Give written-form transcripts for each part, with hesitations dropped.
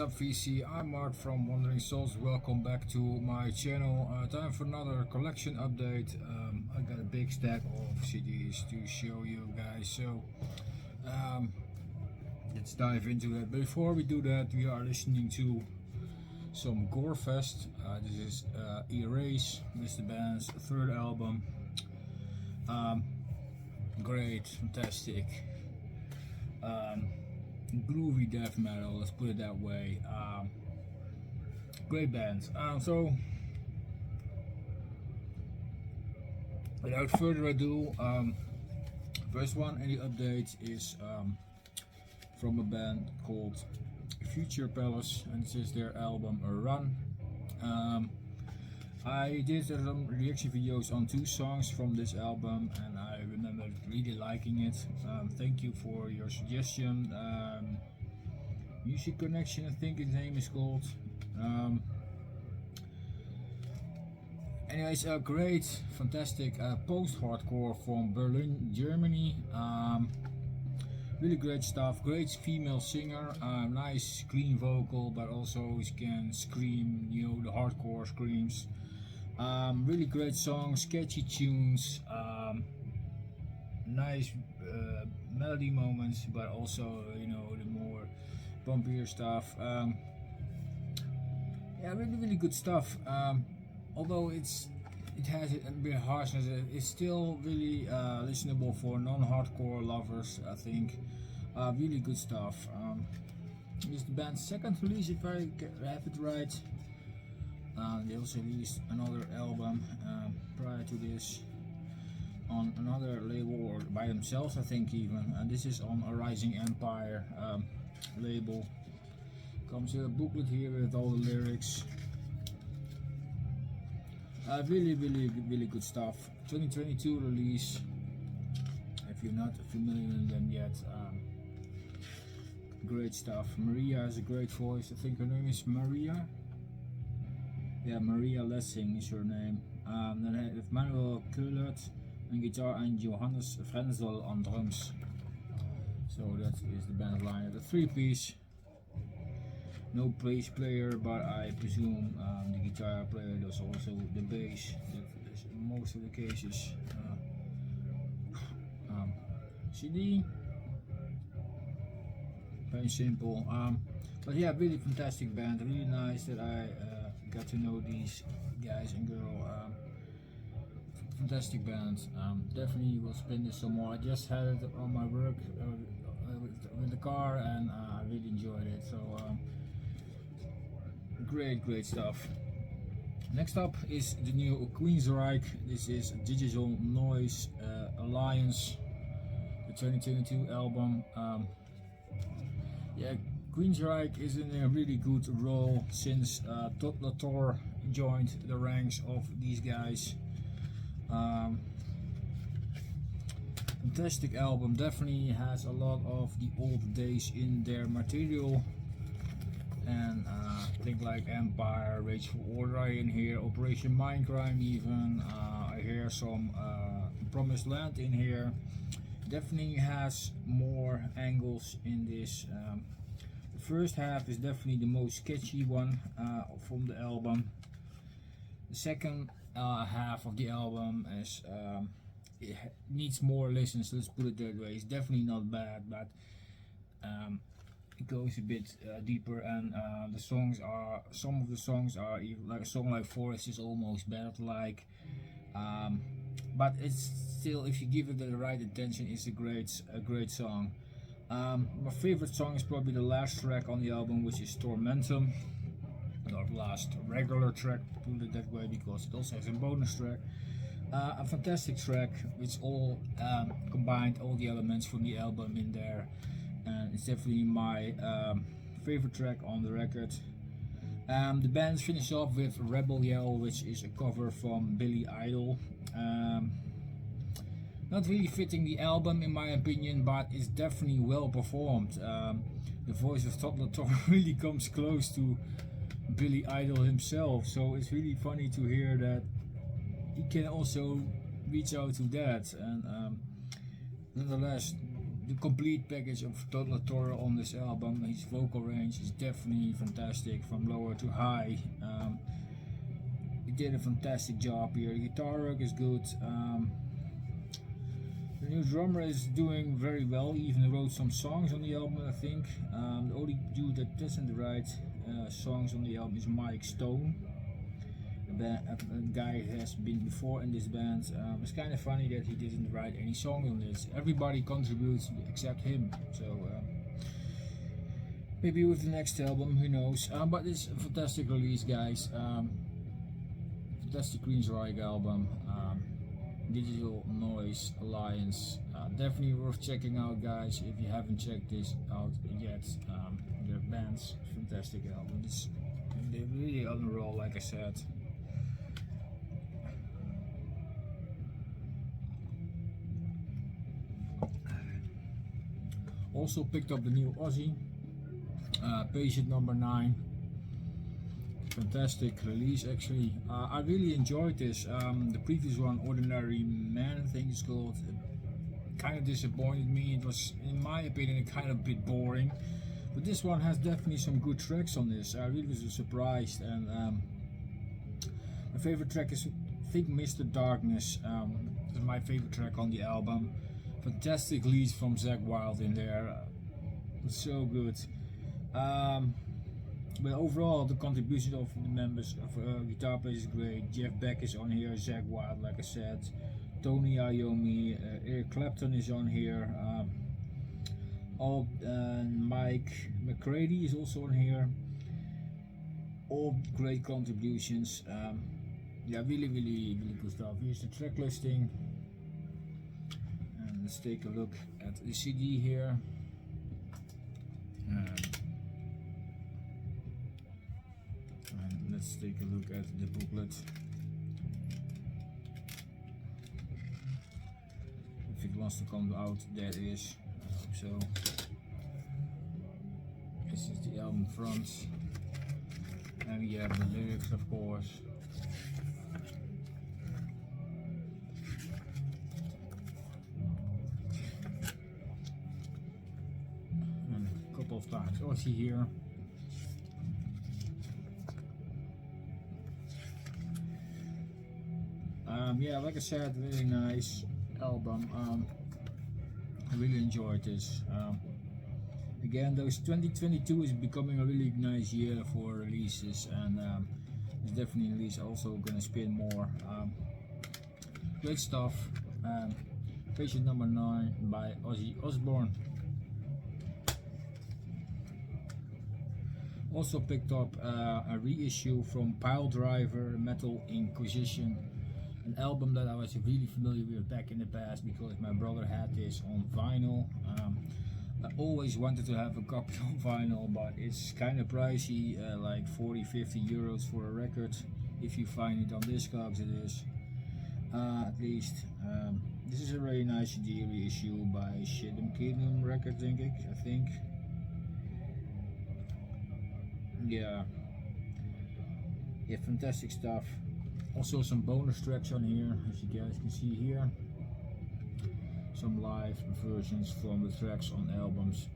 up VC, I'm Mark from Wandering Souls. Welcome back to my channel. Time for another collection update. I got a big stack of CDs to show you guys, so let's dive into that. Before we do that, we are listening to some Gorefest. This is Erase, this is the band's third album. Great, fantastic, groovy death metal, let's put it that way. Great band. So without further ado, first one, any update is from a band called Future Palace, and this is their album A Run. I did some reaction videos on 2 songs from this album, and I remember really liking it. Thank you for your suggestion. Music Connection, I think his name is called. Anyways, great, fantastic post-hardcore from Berlin, Germany. Really great stuff. Great female singer, nice clean vocal, but also she can scream, you know, the hardcore screams. Really great songs, catchy tunes, nice melody moments, but also, you know, the more bumpier stuff. Yeah, really good stuff. Although it has a bit of harshness, it's still really listenable for non-hardcore lovers, I think. Really good stuff. This is the band's second release, if I have it right. They also released another album prior to this on another label, or by themselves I think even, and this is on a Rising Empire label. Comes with a booklet here with all the lyrics. Really good stuff. 2022 release, if you're not familiar with them yet. Great stuff. Maria has a great voice. I think her name is Maria. Yeah, Maria Lessing is her name. Then I have Manuel Kullert on guitar and Johannes Frenzel on drums. So that is the band line. The 3-piece. No bass player, but I presume the guitar player does also the bass. In most of the cases. CD. Very simple. But yeah, really fantastic band. Really nice that I got to know these guys and girl. Fantastic band. Definitely will spin this some more. I just had it on my work with the car, and I really enjoyed it. So great stuff. Next up is the new Queensryche. This is Digital Noise Alliance, the 2022 album. Yeah, Queensryche is in a really good role since Todd Latour joined the ranks of these guys. Fantastic album, definitely has a lot of the old days in their material, and think like Empire, Rage for Order in here, Operation Mindcrime even. I hear some Promised Land in here. Definitely has more angles in this. The first half is definitely the most sketchy one from the album. The second half of the album is it needs more listens, let's put it that way. It's definitely not bad, but it goes a bit deeper, and some of the songs are even, like a song like Forest is almost ballad-like, but it's still, if you give it the right attention, it's a great song. My favorite song is probably the last track on the album, which is Tormentum, or last regular track, put it that way, because it also has a bonus track. A fantastic track which all combined all the elements from the album in there, and it's definitely my favorite track on the record. The band finished off with Rebel Yell, which is a cover from Billy Idol. Not really fitting the album in my opinion, but it's definitely well performed. The voice of Todd Latour really comes close to Billy Idol himself, so it's really funny to hear that he can also reach out to that. And nonetheless, the complete package of Total Torah on this album. His vocal range is definitely fantastic from lower to high. He did a fantastic job here. The guitar work is good. The new drummer is doing very well. He even wrote some songs on the album, I think. The only dude that doesn't write songs on the album is Mike Stone. A guy who has been before in this band. It's kind of funny that he didn't write any song on this. Everybody contributes except him. So maybe with the next album, who knows. But it's a fantastic release, guys. Fantastic Queensryche album. Digital Noise Alliance. Definitely worth checking out, guys, if you haven't checked this out yet. Their band's fantastic album. They're really on the roll, like I said. Also picked up the new Ozzy, Patient number 9. Fantastic release, actually. I really enjoyed this. The previous one, Ordinary Man, I think it's called, kind of disappointed me. It was, in my opinion, kind of a bit boring. But this one has definitely some good tracks on this. I really was surprised. And my favorite track is, I think, Mr. Darkness. Is my favorite track on the album. Fantastic leads from Zakk Wylde in there. It's so good. But overall, the contribution of the members of guitar players is great. Jeff Beck is on here, Zakk Wylde, like I said. Tony Iommi, Eric Clapton is on here. Mike McCready is also on here. All great contributions. Yeah, really good stuff. Here's the track listing. And let's take a look at the CD here. And let's take a look at the booklet. If it wants to come out, that is. I hope so. This is the album front. And we have the lyrics, of course. And a couple of times Ozzy here. Yeah, like I said, really nice album. I really enjoyed this. Again, those 2022 is becoming a really nice year for releases, and it's definitely release also gonna spin more. Great stuff. Patient number 9 by Ozzy Osbourne. Also picked up a reissue from Piledriver, Metal Inquisition. An album that I was really familiar with back in the past because my brother had this on vinyl. I always wanted to have a copy on vinyl, but it's kind of pricey, like 40-50 euros for a record. If you find it on Discogs, it is. At least. This is a really nice CD reissue by Shit'em Kingdom Records, I think. Yeah, fantastic stuff. Also some bonus tracks on here, as you guys can see here. Some live versions from the tracks on albums.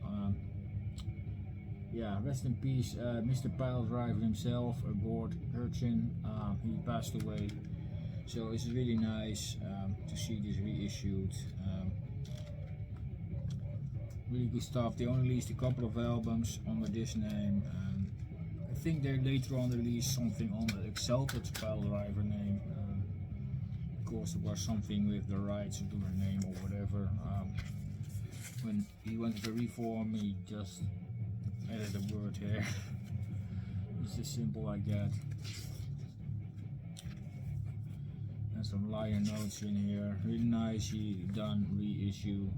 Yeah, rest in peace, Mr. Piledriver himself, Gord Hurchin. He passed away. So it's really nice to see this reissued. Really good stuff. They only released a couple of albums under this name. I think they later on released something on the Exalted Piledriver name. Of course, there was something with the rights to her name or whatever. When he went to reform, he just added a word here. It's just simple like that. And some liner notes in here. Really nicely done reissue.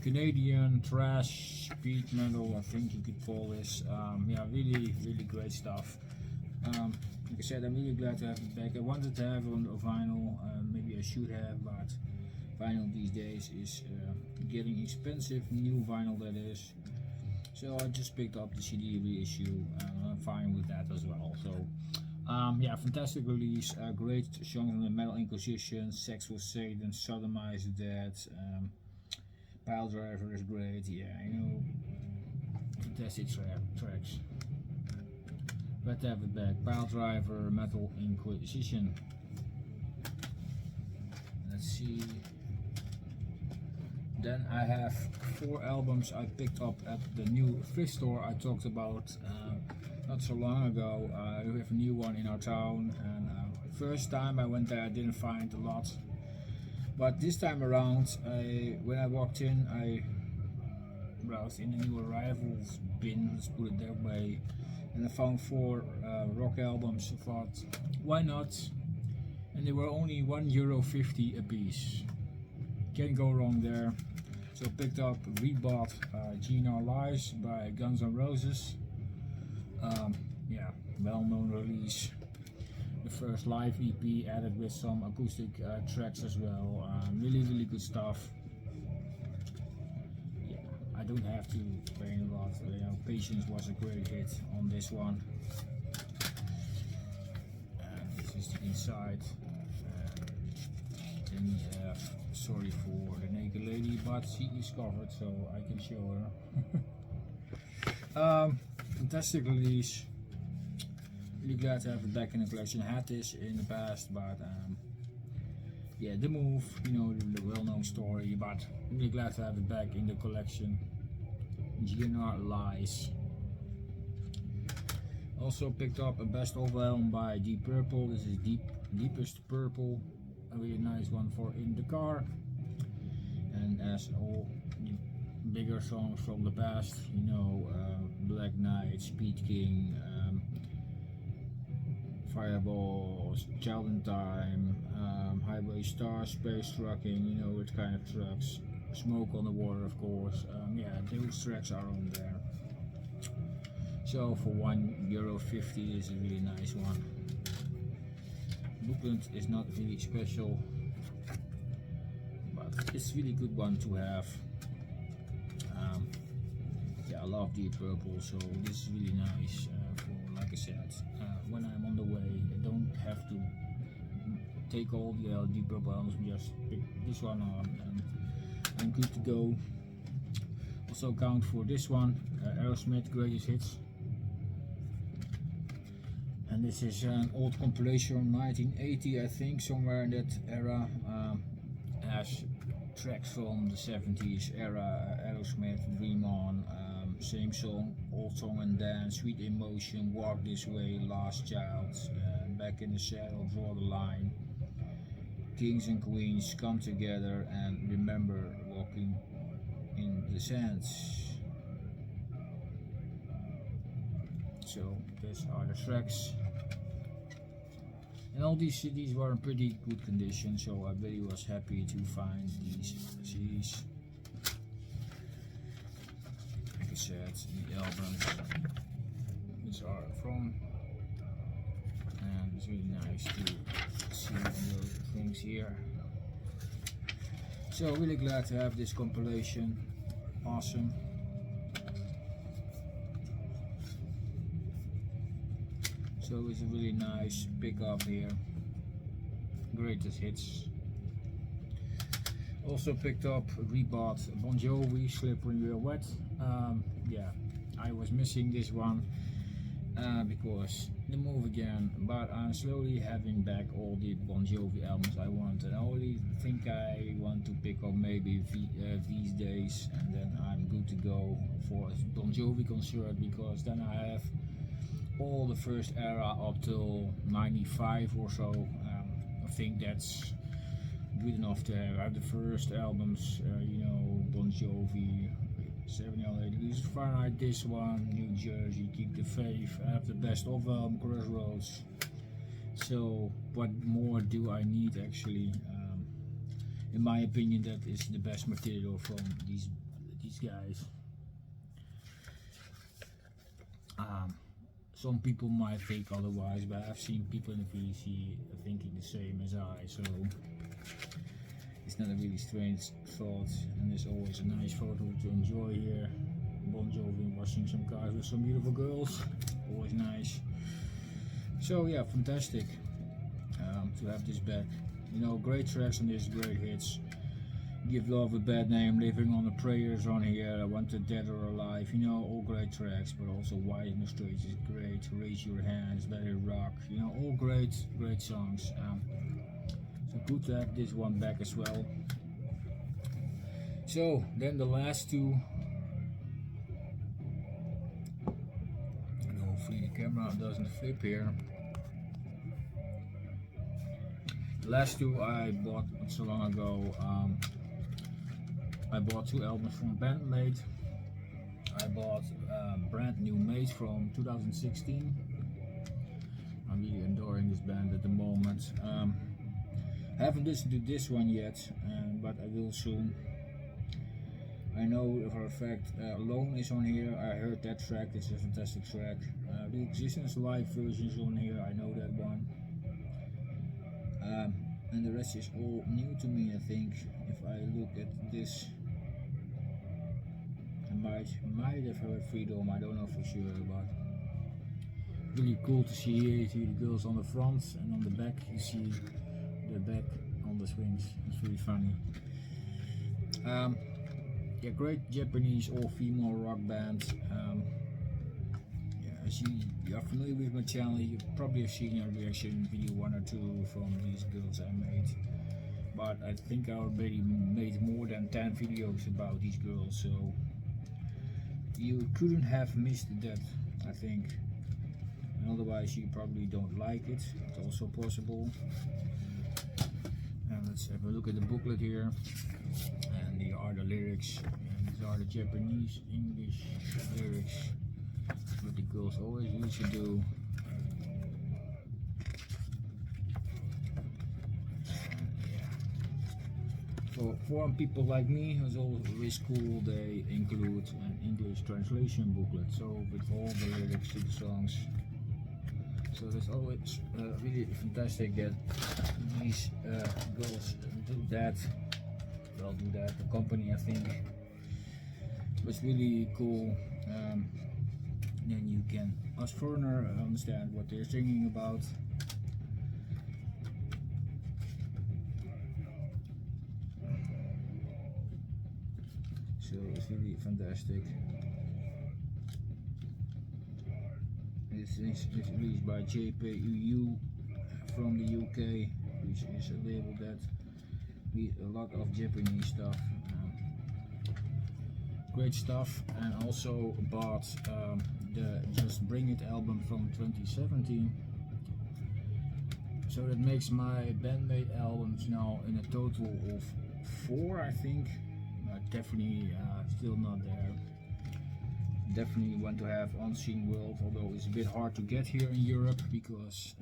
Canadian thrash speed metal, I think you could call this. Yeah, really great stuff. Like I said, I'm really glad to have it back. I wanted to have it on vinyl, maybe I should have, but vinyl these days is getting expensive, new vinyl that is. So I just picked up the CD reissue, and I'm fine with that as well. So yeah, fantastic release, great songs on the Metal Inquisition, Sex with Satan, Sodomize the Dead. Piledriver is great, yeah, you know, fantastic tracks. Glad to have it back. Piledriver, Metal Inquisition. Let's see. Then I have 4 albums I picked up at the new thrift store I talked about not so long ago. We have a new one in our town, and first time I went there I didn't find a lot, but this time around when I walked in I browsed in the new arrivals bin, let's put it that way, and I found 4 rock albums. I thought, why not? And they were only €1.50 a piece. Can't go wrong there. So picked up, rebought GNR Lies by Guns N' Roses. Yeah, well-known release. The first live EP added with some acoustic tracks as well. Really good stuff. Yeah, I don't have to explain a lot. You know, Patience was a great hit on this one. And this is the inside. Then we have Sorry for the Naked Lady, but she is covered, so I can show her. Fantastic release. Really glad to have it back in the collection. Had this in the past, but yeah, The Move, you know, the well-known story, but really glad to have it back in the collection. GNR Lies. Also picked up a best of album by Deep Purple. This is Deepest Purple. A really nice one for in the car. And as all bigger songs from the past, you know, Black Knight, Speed King, Fireballs, Child in Time, Highway Star, Space Trucking, you know, what kind of trucks, Smoke on the Water, of course. Yeah, those tracks are on there. So for €1.50 is a really nice one. Booklet is not really special, but it's really good one to have. Yeah, I love Deep Purple, so this is really nice for, like I said, when I'm on the way, I don't have to take all the Deep Purple albums, just pick this one on and I'm good to go. Also count for this one, Aerosmith Greatest Hits. And this is an old compilation from 1980, I think, somewhere in that era. Has tracks from the 70s era, Aerosmith, Dream On, same song, Old Song and Dance, Sweet Emotion, Walk This Way, Last Child, Back in the Saddle, Draw the Line, Kings and Queens, Come Together, and Remember Walking in the Sands. So these are the tracks, and all these CDs were in pretty good condition, so I really was happy to find these CDs. Like I said, the albums these are from, and it's really nice to see all those things here. So really glad to have this compilation. Awesome. So it's a really nice pickup here. Greatest hits. Also picked up, rebought Bon Jovi, Slippery When Wet. Yeah, I was missing this one because the move again, but I'm slowly having back all the Bon Jovi albums I want, and I only think I want to pick up maybe these days, and then I'm good to go for a Bon Jovi concert, because then I have all the first era up till 95 or so. I think that's good enough to have the first albums, you know, Bon Jovi, 7 Degrees of Fahrenheit, this one, New Jersey, Keep the Faith, I have the best of Crossroads. So what more do I need actually? In my opinion, that is the best material from these guys. Some people might think otherwise, but I've seen people in the VC thinking the same as I, so it's not a really strange thought, and there's always a nice photo to enjoy here. Bon Jovi washing some cars with some beautiful girls, always nice. So yeah, fantastic to have this back. You know, great tracks on this, great hits. Give Love a Bad Name, Living on the Prayers on here, I Wanted Dead or Alive, you know, all great tracks, but also Why in the Streets is great, Raise Your Hands, Let It Rock, you know, all great songs. So good to have this one back as well. So then the last two, and hopefully the camera doesn't flip here. The last two I bought not so long ago. I bought two albums from Bandmate. I bought Brand New Made from 2016. I'm really adoring this band at the moment. I haven't listened to this one yet, but I will soon. I know for a fact Alone is on here. I heard that track, it's a fantastic track. The Existence live version is on here, I know that one. And the rest is all new to me, I think. If I look at this, I might have heard Freedom, I don't know for sure, but really cool to see here. You see the girls on the front, and on the back you see the back on the swings. It's really funny. Yeah, great Japanese all-female rock band. Yeah, as you are familiar with my channel, you probably have seen a reaction video, one or two from these girls I made. But I think I already made more than 10 videos about these girls, so you couldn't have missed that, I think. And otherwise you probably don't like it. It's also possible. And let's have a look at the booklet here. And these are the lyrics. And these are the Japanese English lyrics, what the girls always used to do. For people like me, it's always cool, they include an English translation booklet, so with all the lyrics to the songs. So that's always really fantastic that these girls do that. Well, do that, the company, I think. It's really cool. Then you can, as foreigner, understand what they're singing about. So it's really fantastic. This is released by JPUU from the UK, which is a label that reads a lot of Japanese stuff. Great stuff. And also bought the Just Bring It album from 2017. So that makes my Band-Maid albums now in a total of 4, I think. Definitely still not there. Definitely want to have Unseen World, although it's a bit hard to get here in Europe because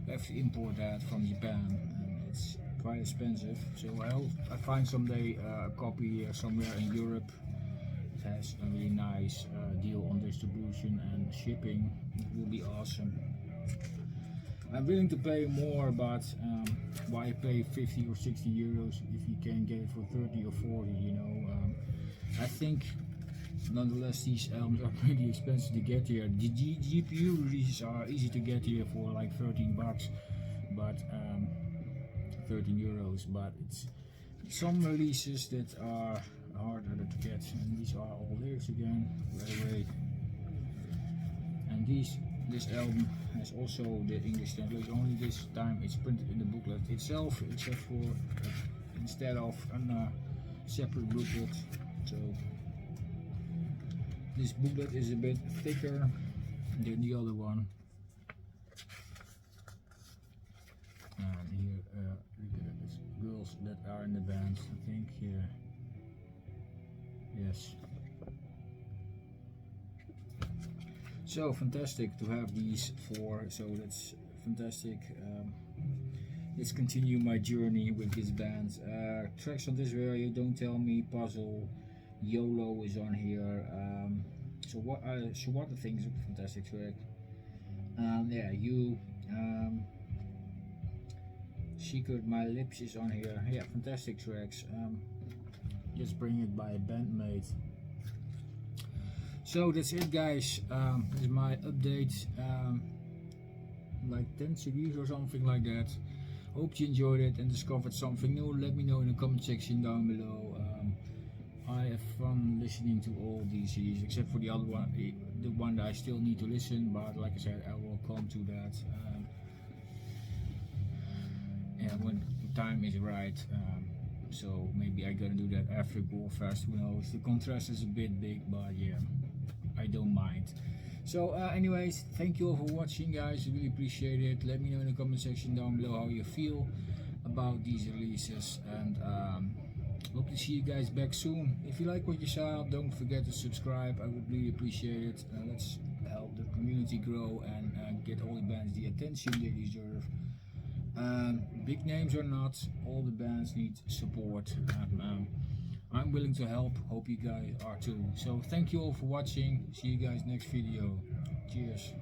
we have to import that from Japan and it's quite expensive. So I hope I find someday a copy somewhere in Europe. It has a really nice deal on distribution and shipping. It will be awesome. I'm willing to pay more, but why pay 50 or 60 euros if you can get it for 30 or 40, you know? I think nonetheless these albums are pretty expensive to get here. The GPU releases are easy to get here for like 13 bucks, but 13 euros, but it's some releases that are harder to get. And these are all lyrics again, by the way. And this album has also the English translation, only this time it's printed in the booklet itself, except for instead of a separate booklet. So this booklet is a bit thicker than the other one. And here it's girls that are in the band, I think. Here, yes. So fantastic to have these 4, so that's fantastic. Let's continue my journey with this band. Tracks on this area, Don't Tell Me, Puzzle, YOLO is on here. So what I think is a fantastic track. Yeah, You, Secret My Lips is on here. Yeah, fantastic tracks. Just Bring It by Band-Maid. So that's it, guys. This is my update, like 10 CDs or something like that. Hope you enjoyed it and discovered something new. Let me know in the comment section down below. I have fun listening to all these CDs, except for the other one, the one that I still need to listen. But like I said, I will come to that. Yeah, when the time is right. So maybe I'm gonna do that after Gorefest. Who knows? The contrast is a bit big, but yeah, I don't mind. So anyways, thank you all for watching, guys. Really appreciate it. Let me know in the comment section down below how you feel about these releases, and hope to see you guys back soon. If you like what you saw, don't forget to subscribe. I would really appreciate it. Let's help the community grow and get all the bands the attention they deserve. Big names or not, all the bands need support. I'm willing to help. Hope you guys are too. So thank you all for watching. See you guys next video. Cheers.